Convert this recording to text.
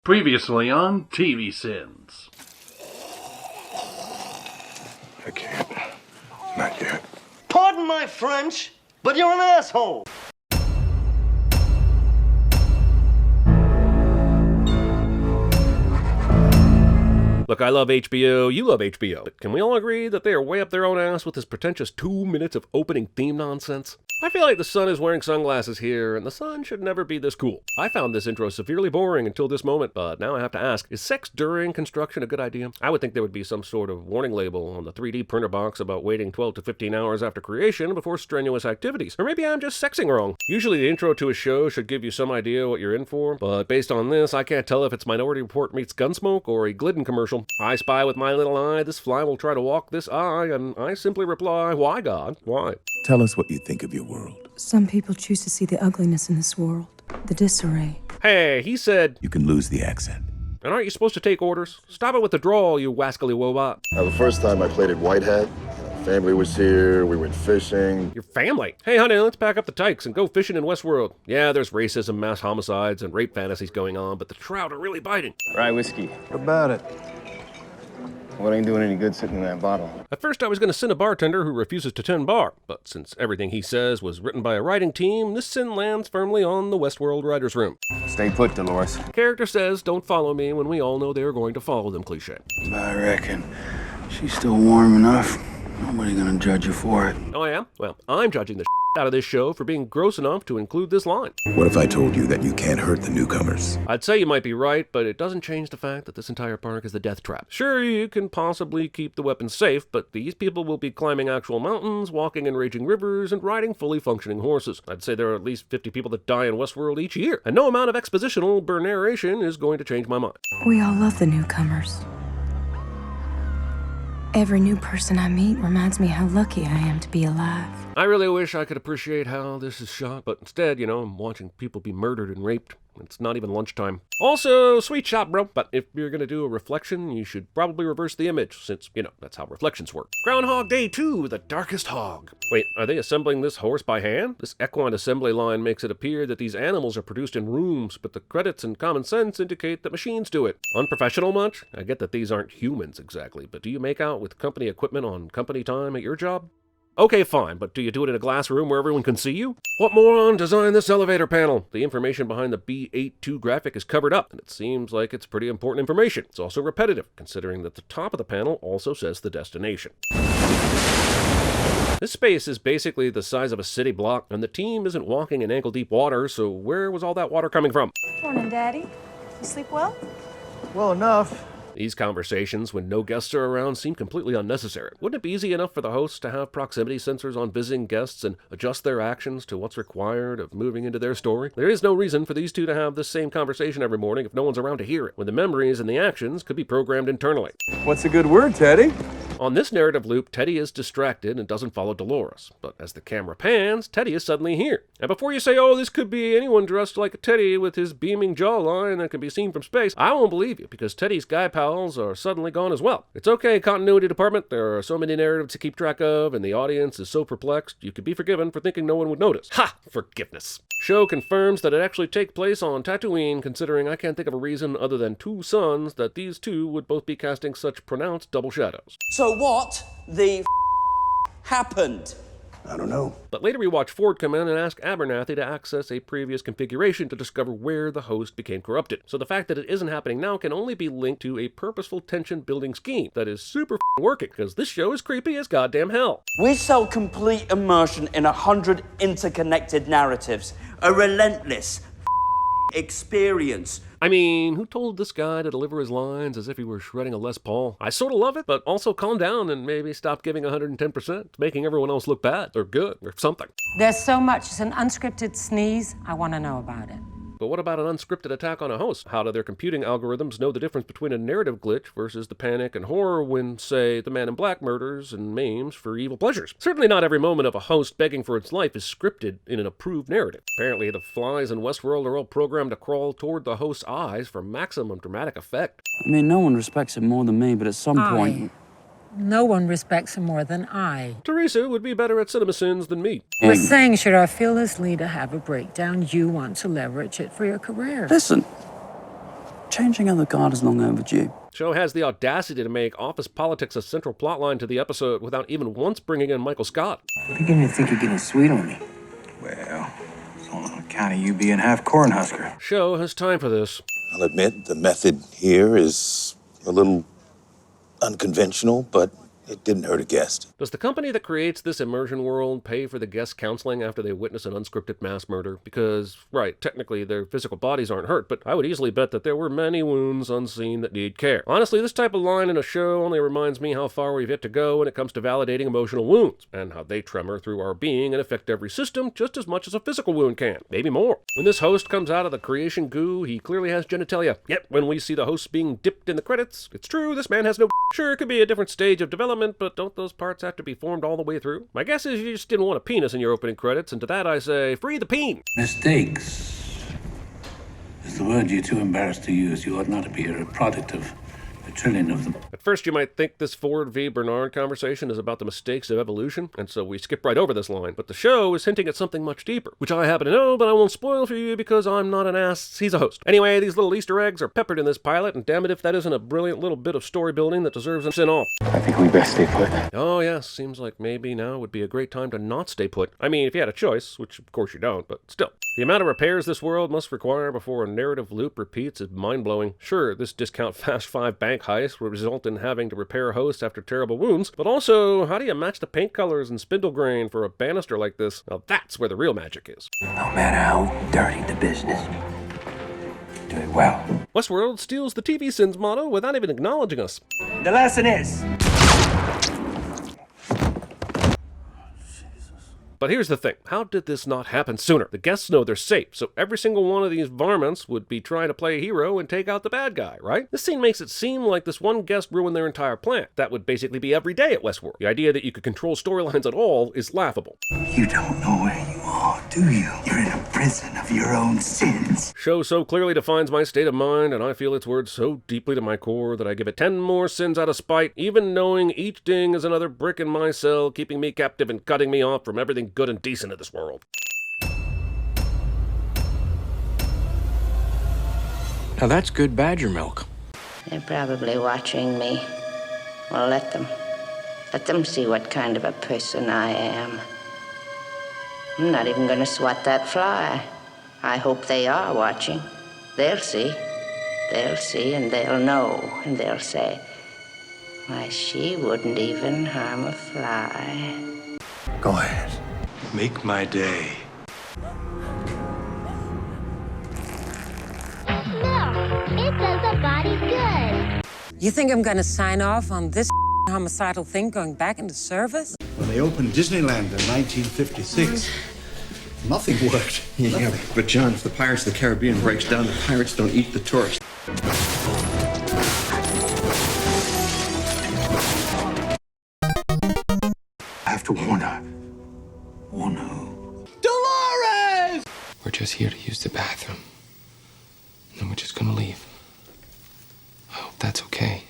Previously on TVSins. I can't. Not yet. Pardon my French, but you're an asshole. Look, I love HBO, you love HBO, but can we all agree that they are way up their own ass with this pretentious 2 minutes of opening theme nonsense? I feel like the sun is wearing sunglasses here, and the sun should never be this cool. I found this intro severely boring until this moment, but now I have to ask, is sex during construction a good idea? I would think there would be some sort of warning label on the 3D printer box about waiting 12 to 15 hours after creation before strenuous activities. Or maybe I'm just sexing wrong. Usually the intro to a show should give you some idea what you're in for, but based on this, I can't tell if it's Minority Report meets Gunsmoke or a Glidden commercial. I spy with my little eye, this fly will try to walk this eye, and I simply reply, why God, why? Tell us what you think of your world. Some people choose to see the ugliness in this world, the disarray. Hey, he said, You can lose the accent. and aren't you supposed to take orders? Stop it with the drawl, you wascally wobot. The first time I played at Whitehead, family was here, we went fishing. Your family. Hey, honey, let's pack up the tykes and go fishing in Westworld. Yeah, there's racism, mass homicides, and rape fantasies going on, but the trout are really biting. Rye whiskey. What about it? What ain't doing any good sitting in that bottle? At first I was going to sin a bartender who refuses to tend bar, but since everything he says was written by a writing team, this sin lands firmly on the Westworld writer's room. Stay put, Dolores. Character says, don't follow me when we all know they are going to follow them cliche. I reckon she's still warm enough. Nobody's gonna judge you for it. Oh, I am? Well, I'm judging the out of this show for being gross enough to include this line. What if I told you that you can't hurt the newcomers? I'd say you might be right, but it doesn't change the fact that this entire park is a death trap. Sure, you can possibly keep the weapons safe, but these people will be climbing actual mountains, walking in raging rivers, and riding fully functioning horses. I'd say there are at least 50 people that die in Westworld each year, and no amount of expositional narration is going to change my mind. We all love the newcomers. Every new person I meet reminds me how lucky I am to be alive. I really wish I could appreciate how this is shot, but instead, I'm watching people be murdered and raped. It's not even lunchtime. Also, sweet shot, bro. But if you're gonna do a reflection, you should probably reverse the image, since, that's how reflections work. Groundhog Day 2, the darkest hog. Wait, are they assembling this horse by hand? This equine assembly line makes it appear that these animals are produced in rooms, but the credits and common sense indicate that machines do it. Unprofessional much? I get that these aren't humans exactly, but do you make out with company equipment on company time at your job? Okay, fine, but do you do it in a glass room where everyone can see you? What moron designed this elevator panel? The information behind the B82 graphic is covered up, and it seems like it's pretty important information. It's also repetitive, considering that the top of the panel also says the destination. This space is basically the size of a city block, and the team isn't walking in ankle-deep water, so where was all that water coming from? Morning, Daddy. You sleep well? Well enough. These conversations, when no guests are around, seem completely unnecessary. Wouldn't it be easy enough for the hosts to have proximity sensors on visiting guests and adjust their actions to what's required of moving into their story? There is no reason for these two to have this same conversation every morning if no one's around to hear it, when the memories and the actions could be programmed internally. What's a good word, Teddy? On this narrative loop, Teddy is distracted and doesn't follow Dolores. But as the camera pans, Teddy is suddenly here. And before you say, oh, this could be anyone dressed like a Teddy with his beaming jawline that can be seen from space, I won't believe you, because Teddy's guy pals are suddenly gone as well. It's okay, continuity department. There are so many narratives to keep track of, and the audience is so perplexed, you could be forgiven for thinking no one would notice. Ha! Forgiveness. Show confirms that it actually takes place on Tatooine, considering I can't think of a reason other than two suns that these two would both be casting such pronounced double shadows. So what the happened? I don't know. But later we watch Ford come in and ask Abernathy to access a previous configuration to discover where the host became corrupted. So the fact that it isn't happening now can only be linked to a purposeful tension-building scheme that is super working, because this show is creepy as goddamn hell. We sell complete immersion in 100 interconnected narratives. A relentless experience. I mean, who told this guy to deliver his lines as if he were shredding a Les Paul? I sort of love it, but also calm down and maybe stop giving 110%. It's making everyone else look bad or good or something. There's so much. It's an unscripted sneeze. I want to know about it. But what about an unscripted attack on a host? How do their computing algorithms know the difference between a narrative glitch versus the panic and horror when, say, the Man in Black murders and maims for evil pleasures? Certainly not every moment of a host begging for its life is scripted in an approved narrative. Apparently, the flies in Westworld are all programmed to crawl toward the host's eyes for maximum dramatic effect. I mean, no one respects him more than me, but at some point... No one respects him more than I. Teresa would be better at TVSins than me. We're saying, should our fearless leader have a breakdown, you want to leverage it for your career. Listen, Changing of the guard is long overdue. Show has the audacity to make office politics a central plotline to the episode without even once bringing in Michael Scott. I'm beginning to think you're getting sweet on me. Well, it's all on account of you being half Cornhusker. Show has time for this. I'll admit the method here is a little unconventional, but it didn't hurt a guest. Does the company that creates this immersion world pay for the guest counseling after they witness an unscripted mass murder? Because, right, technically their physical bodies aren't hurt, but I would easily bet that there were many wounds unseen that need care. Honestly, this type of line in a show only reminds me how far we've yet to go when it comes to validating emotional wounds, and how they tremor through our being and affect every system just as much as a physical wound can, maybe more. When this host comes out of the creation goo, he clearly has genitalia. Yet, when we see the host being dipped in the credits, it's true, this man has no. Sure, it could be a different stage of development, but don't those parts have to be formed all the way through? My guess is you just didn't want a penis in your opening credits, and to that I say, free the peen! Mistakes is the word you're too embarrassed to use. You ought not to be a product of a trillion of them. At first you might think this Ford v. Bernard conversation is about the mistakes of evolution, and so we skip right over this line, but the show is hinting at something much deeper, which I happen to know, but I won't spoil for you because I'm not an ass, he's a host. Anyway, these little Easter eggs are peppered in this pilot, and damn it if that isn't a brilliant little bit of story building that deserves a send-off. I think we best stay put. Oh yes, seems like maybe now would be a great time to not stay put. I mean, if you had a choice, which of course you don't, but still. The amount of repairs this world must require before a narrative loop repeats is mind-blowing. Sure, this discount Fast 5 bank heist would result in having to repair hosts after terrible wounds, but also, how do you match the paint colors and spindle grain for a banister like this? Now that's where the real magic is. No matter how dirty the business, do it well. Westworld steals the TVSins motto without even acknowledging us. The lesson is, But here's the thing, how did this not happen sooner? The guests know they're safe, so every single one of these varmints would be trying to play a hero and take out the bad guy, right? This scene makes it seem like this one guest ruined their entire plan. That would basically be every day at Westworld. The idea that you could control storylines at all is laughable. You don't know where you are, do you? You're in a prison of your own sins. Show so clearly defines my state of mind, and I feel its words so deeply to my core that I give it 10 more sins out of spite, even knowing each ding is another brick in my cell, keeping me captive and cutting me off from everything good and decent in this world. Now that's good badger milk. They're probably watching me. Well, let them. Let them see what kind of a person I am. I'm not even gonna swat that fly. I hope they are watching. They'll see. They'll see and they'll know. And they'll say, why, she wouldn't even harm a fly. Go ahead. Make my day. It does the body good. You think I'm gonna sign off on this homicidal thing going back into service? When they opened Disneyland in 1956, nothing worked. Yeah, but John, if the Pirates of the Caribbean breaks down, the pirates don't eat the tourists. I have to warn her. Warn who? Dolores! We're just here to use the bathroom. And then we're just gonna leave. I hope that's okay.